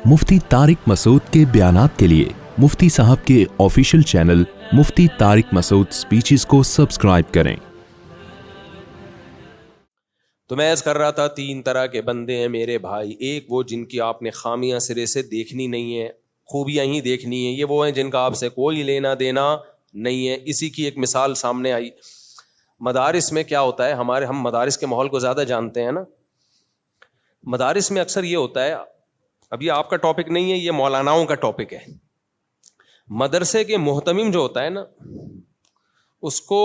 मुफ्ती तारिक मसूद के बयानात के लिए मुफ्ती साहब के ऑफिशियल चैनल मुफ्ती तारिक मसूद स्पीचेस को सब्सक्राइब करें। तो मैं ऐसा कर रहा था, तीन तरह के बंदे हैं मेरे भाई। एक वो जिनकी आपने खामियां सिरे से देखनी नहीं है, खूबियां ही देखनी है। ये वो हैं जिनका आपसे कोई लेना देना नहीं है। इसी की एक मिसाल सामने आई। मदारिस में क्या होता है, हम मदारिस के माहौल को ज़्यादा जानते हैं ना। मदारिस में अक्सर ये होता है, अब ये आपका टॉपिक नहीं है, ये मौलानाओं का टॉपिक है। मदरसे के मोहतमिम जो होता है ना, उसको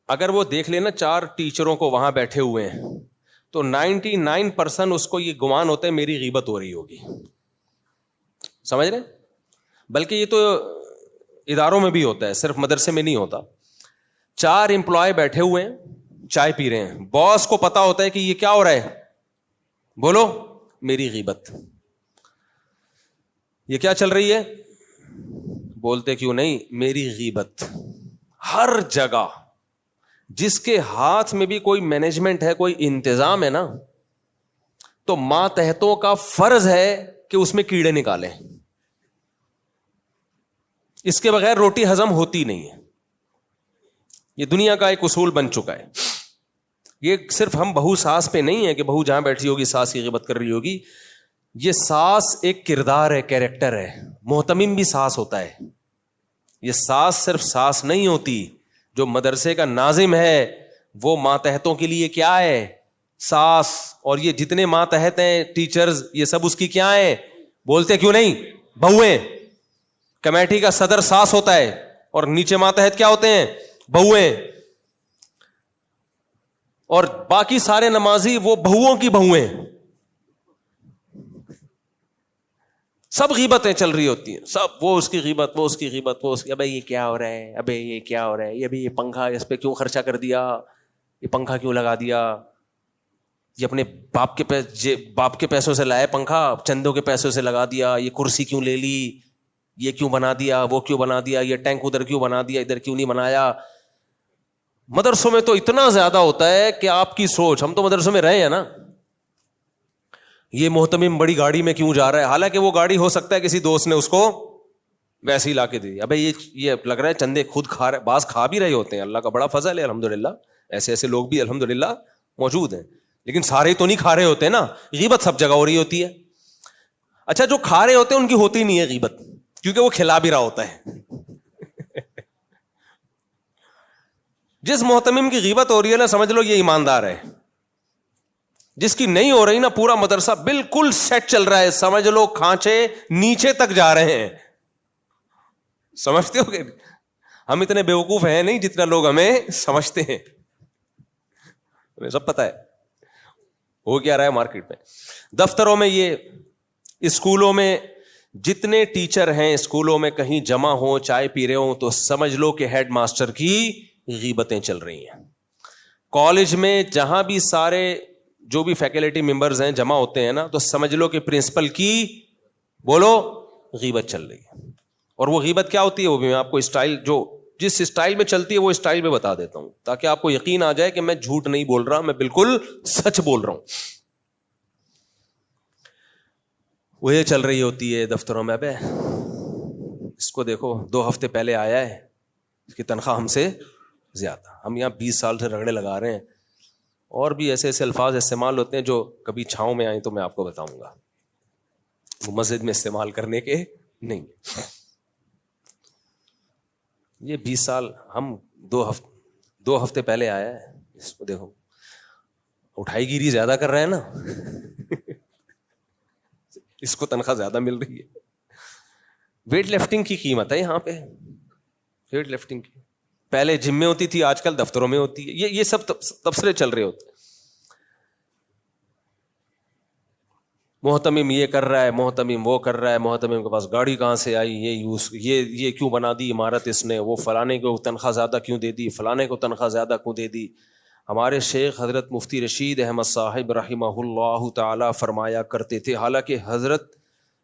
अगर वो देख लेना 4 टीचरों को वहां बैठे हुए हैं, तो 99% उसको ये गुमान होता है मेरी गीबत हो रही होगी। समझ रहे? बल्कि ये तो इदारों में भी होता है, सिर्फ मदरसे में नहीं होता। 4 एम्प्लॉय बैठे हुए हैं, चाय पी रहे हैं। बॉस को पता होता है कि ये क्या हो रहा है, बोलो मेरी गीबत। ये क्या चल रही है, बोलते क्यों नहीं, मेरी गीबत। हर जगह जिसके हाथ में भी कोई मैनेजमेंट है, कोई इंतजाम है ना, तो मातहतों का फर्ज है कि उसमें कीड़े निकालें। इसके बगैर रोटी हजम होती नहीं है। ये दुनिया का एक उसूल बन चुका है। ये सिर्फ हम बहू सास पे नहीं है कि बहू जहां बैठी होगी सास की गिबत कर रही होगी। ये सास एक किरदार है, कैरेक्टर है। मोहतमिम भी सास होता है। ये सास सिर्फ सास नहीं होती। जो मदरसे का नाजिम है वो मातहतों के लिए क्या है, सास। और ये जितने मातहत हैं, टीचर्स, ये सब उसकी क्या है, बोलते क्यों नहीं, बहुएं। कमेटी का सदर सास होता है और नीचे मातहत क्या होते हैं, बहुएं। और बाकी सारे नमाजी वो बहुओं की बहुएं। सब गीबतें चल रही होती हैं, सब। वो उसकी गीबत, वो उसकी गीबत, वो उसकी। अबे ये क्या हो रहा है, अबे ये क्या हो रहा है, ये पंखा इस पे क्यों खर्चा कर दिया, ये पंखा क्यों लगा दिया, ये अपने बाप के पैसों से लाया पंखा, चंदों के पैसों से लगा दिया, ये कुर्सी क्यों ले ली, ये क्यों बना दिया, वो क्यों बना दिया, ये टैंक उधर क्यों बना दिया, इधर क्यों नहीं बनाया। मदरसों में तो इतना ज्यादा होता है कि आपकी सोच। हम तो मदरसों में रहे हैं ना। ये मोहतमिम बड़ी गाड़ी में क्यों जा रहा है, हालांकि वो गाड़ी हो सकता है किसी दोस्त ने उसको वैसे ही लाके दी। अबे ये लग रहा है चंदे खुद खा रहे, बाज खा भी रहे होते हैं। अल्लाह का बड़ा फजल है, अल्हम्दुलिल्लाह। ऐसे ऐसे लोग भी अल्हम्दुलिल्लाह मौजूद हैं, लेकिन सारे तो नहीं खा रहे होते ना। गीबत सब जगह हो रही होती है। अच्छा, जो खा रहे होते हैं उनकी होती नहीं है गीबत, क्योंकि वो खिला भी रहा होता है। जिस मोहतमिम की गीबत हो रही है ना, समझ लो ये ईमानदार है। जिसकी नहीं हो रही ना, पूरा मदरसा बिल्कुल सेट चल रहा है, समझ लो खांचे नीचे तक जा रहे हैं। समझते हो कि हम इतने बेवकूफ हैं नहीं जितना लोग हमें समझते हैं। हमें सब पता है हो क्या रहा है मार्केट में, दफ्तरों में, ये स्कूलों में। जितने टीचर हैं स्कूलों में कहीं जमा हो, चाय पी रहे हो, तो समझ लो कि हेड मास्टर की गीबतें चल रही हैं। कॉलेज में जहां भी सारे जो भी फैकल्टी मेंबर्स हैं जमा होते हैं ना, तो समझ लो कि प्रिंसिपल की, बोलो, गीबत चल रही है। और वो गीबत क्या होती है, वो भी मैं आपको स्टाइल, जो जिस स्टाइल में चलती है वो स्टाइल में बता देता हूं, ताकि आपको यकीन आ जाए कि मैं झूठ नहीं बोल रहा, मैं बिल्कुल सच बोल रहा हूं। वो ये चल रही होती है दफ्तरों में, अबे इसको देखो 2 हफ्ते पहले आया है, इसकी तनख्वाह हमसे ज्यादा, हम यहाँ 20 साल से रगड़े लगा रहे हैं। और भी ऐसे ऐसे अल्फाज इस्तेमाल होते हैं जो कभी छाँव में आए तो मैं आपको बताऊंगा, वो मस्जिद में इस्तेमाल करने के नहीं। ये 20 साल, हम 2 हफ्ते पहले आया है, इसको देखो उठाईगिरी ज्यादा कर रहे हैं ना। इसको तनख्वाह ज्यादा मिल रही है। वेट लिफ्टिंग की कीमत है यहाँ पे, वेट लिफ्टिंग की। पहले जिम में होती थी, आजकल दफ्तरों में होती है। ये सब तबसरे चल रहे होते हैं। मोहतमिम ये कर रहा है, मोहतमिम वो कर रहा है, मोहतमिम के पास गाड़ी कहाँ से आई, ये क्यों बना दी इमारत इसने, वो फलाने को तनख्वाह ज़्यादा क्यों दे दी, फलाने को तनख्वाह ज़्यादा क्यों दे दी। हमारे शेख हज़रत मुफ्ती रशीद अहमद साहिब रहिमहुल्लाह ताला फरमाया करते थे, हालांकि हज़रत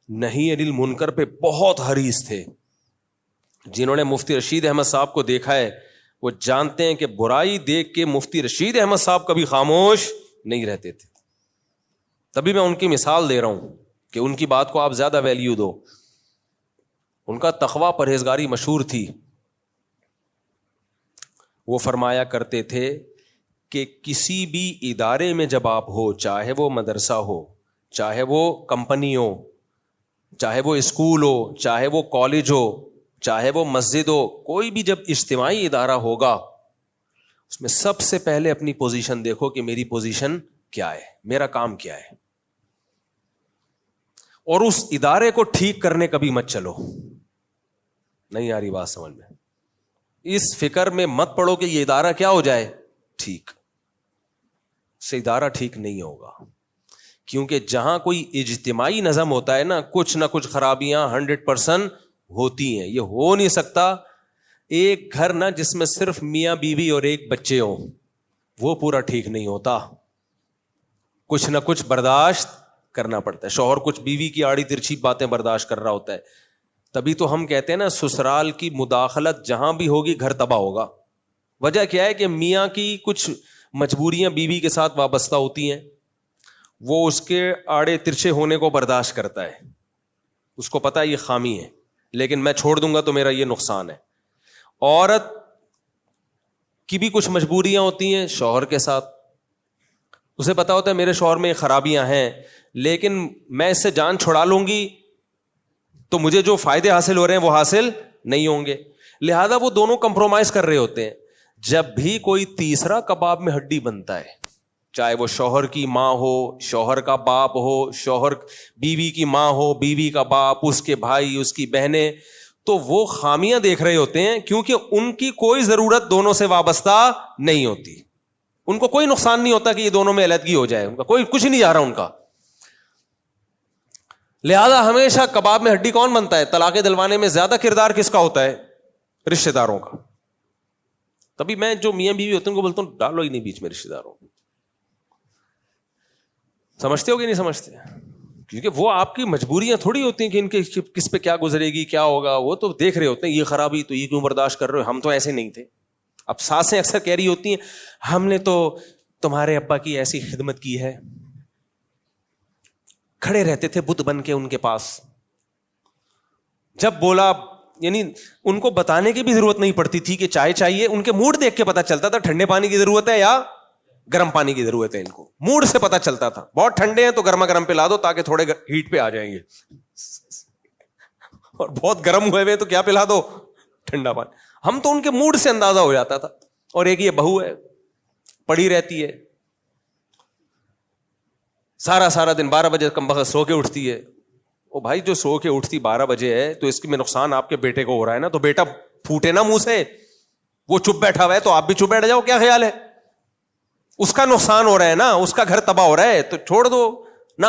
नहीं अनिल मुनकर पे बहुत हरीस थे। जिन्होंने मुफ्ती रशीद अहमद साहब को देखा है वो जानते हैं कि बुराई देख के मुफ्ती रशीद अहमद साहब कभी खामोश नहीं रहते थे। तभी मैं उनकी मिसाल दे रहा हूं کہ ان کی بات کو آپ زیادہ ویلیو دو. ان کا تقویٰ پرہیزگاری مشہور تھی. وہ فرمایا کرتے تھے کہ کسی بھی ادارے میں جب آپ ہو, چاہے وہ مدرسہ ہو, چاہے وہ کمپنی ہو, چاہے وہ اسکول ہو, چاہے وہ کالج ہو, چاہے وہ مسجد ہو, کوئی بھی جب اجتماعی ادارہ ہوگا اس میں سب سے پہلے اپنی پوزیشن دیکھو کہ میری پوزیشن کیا ہے, میرا کام کیا ہے, اور اس ادارے کو ٹھیک کرنے کبھی مت چلو. نہیں آ رہی بات سمجھ میں؟ اس فکر میں مت پڑو کہ یہ ادارہ کیا ہو جائے ٹھیک, سے ادارہ ٹھیک نہیں ہوگا. کیونکہ جہاں کوئی اجتماعی نظم ہوتا ہے نا, کچھ نہ کچھ خرابیاں 100% ہوتی ہیں. یہ ہو نہیں سکتا ایک گھر نا جس میں صرف میاں بیوی اور ایک بچے ہوں, وہ پورا ٹھیک نہیں ہوتا. کچھ نہ کچھ برداشت کرنا پڑتا ہے. شوہر کچھ بیوی کی آڑی ترچھی باتیں برداشت کر رہا ہوتا ہے, تبھی تو ہم کہتے ہیں نا سسرال کی مداخلت جہاں بھی ہوگی گھر تباہ ہوگا. وجہ کیا ہے کہ میاں کی کچھ مجبوریاں بیوی کے ساتھ وابستہ ہوتی ہیں, وہ اس کے آڑے ترچھے ہونے کو برداشت کرتا ہے, اس کو پتا ہے یہ خامی ہے, لیکن میں چھوڑ دوں گا تو میرا یہ نقصان ہے. عورت کی بھی کچھ مجبوریاں ہوتی ہیں شوہر کے ساتھ, اسے پتا ہوتا ہے میرے شوہر میں خرابیاں ہیں, لیکن میں اس سے جان چھڑا لوں گی تو مجھے جو فائدے حاصل ہو رہے ہیں وہ حاصل نہیں ہوں گے. لہذا وہ دونوں کمپرومائز کر رہے ہوتے ہیں. جب بھی کوئی تیسرا کباب میں ہڈی بنتا ہے, چاہے وہ شوہر کی ماں ہو, شوہر کا باپ ہو, شوہر بیوی کی ماں ہو, بیوی کا باپ, اس کے بھائی, اس کی بہنیں, تو وہ خامیاں دیکھ رہے ہوتے ہیں کیونکہ ان کی کوئی ضرورت دونوں سے وابستہ نہیں ہوتی. ان کو کوئی نقصان نہیں ہوتا کہ یہ دونوں میں علیحدگی ہو جائے, ان کا کوئی کچھ نہیں جا رہا ان کا. لہذا ہمیشہ کباب میں ہڈی کون بنتا ہے؟ طلاق دلوانے میں زیادہ کردار کس کا ہوتا ہے؟ رشتہ داروں کا. تبھی میں جو میاں بیوی ہوتے ہیں ان کو بولتا ہوں ڈالو ہی نہیں بیچ میں رشتہ داروں. سمجھتے ہو کہ نہیں سمجھتے؟ کیونکہ وہ آپ کی مجبوریاں تھوڑی ہوتی ہیں کہ ان کے کس پہ کیا گزرے گی, کیا ہوگا, وہ تو دیکھ رہے ہوتے ہیں یہ خرابی تو یہ کیوں برداشت کر رہے ہو, ہم تو ایسے نہیں تھے. اب ساسیں اکثر کہہ رہی ہوتی ہیں ہم نے تو تمہارے ابا کی ایسی خدمت کی ہے, کھڑے رہتے تھے بت بن کے ان کے پاس, جب بولا یعنی ان کو بتانے کی بھی ضرورت نہیں پڑتی تھی کہ چائے چاہیے, ان کے موڈ دیکھ کے پتا چلتا تھا ٹھنڈے پانی کی ضرورت ہے یا گرم پانی کی ضرورت ہے. ان کو موڈ سے پتا چلتا تھا, بہت ٹھنڈے ہیں تو گرما گرم پلا دو تاکہ تھوڑے ہیٹ پہ آ جائیں گے, اور بہت گرم ہوئے تو کیا پلا دو, ٹھنڈا پانی. ہم تو ان کے موڈ سے اندازہ ہو جاتا تھا. اور ایک یہ بہو ہے پڑی رہتی ہے سارا دن, 12 بجے کم بخت سو کے اٹھتی ہے. او بھائی جو سو کے اٹھتی 12 بجے ہے تو اس میں نقصان آپ کے بیٹے کو ہو رہا ہے نا, تو بیٹا پھوٹے نا منہ سے, وہ چپ بیٹھا ہوا ہے تو آپ بھی چپ بیٹھ جاؤ, کیا خیال ہے؟ اس کا نقصان ہو رہا ہے نا, اس کا گھر تباہ ہو رہا ہے تو چھوڑ دو نا.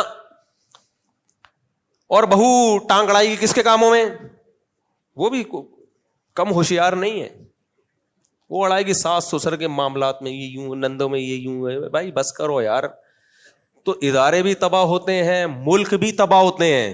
اور بہو ٹانگ اڑائے گی کس کے کاموں میں؟ وہ بھی کم ہوشیار نہیں ہے, وہ اڑائے گی ساس سسر کے معاملات میں, یہ یوں نندوں میں یہ یوں ہے. بھائی بس کرو یار. تو ادارے بھی تباہ ہوتے ہیں, ملک بھی تباہ ہوتے ہیں.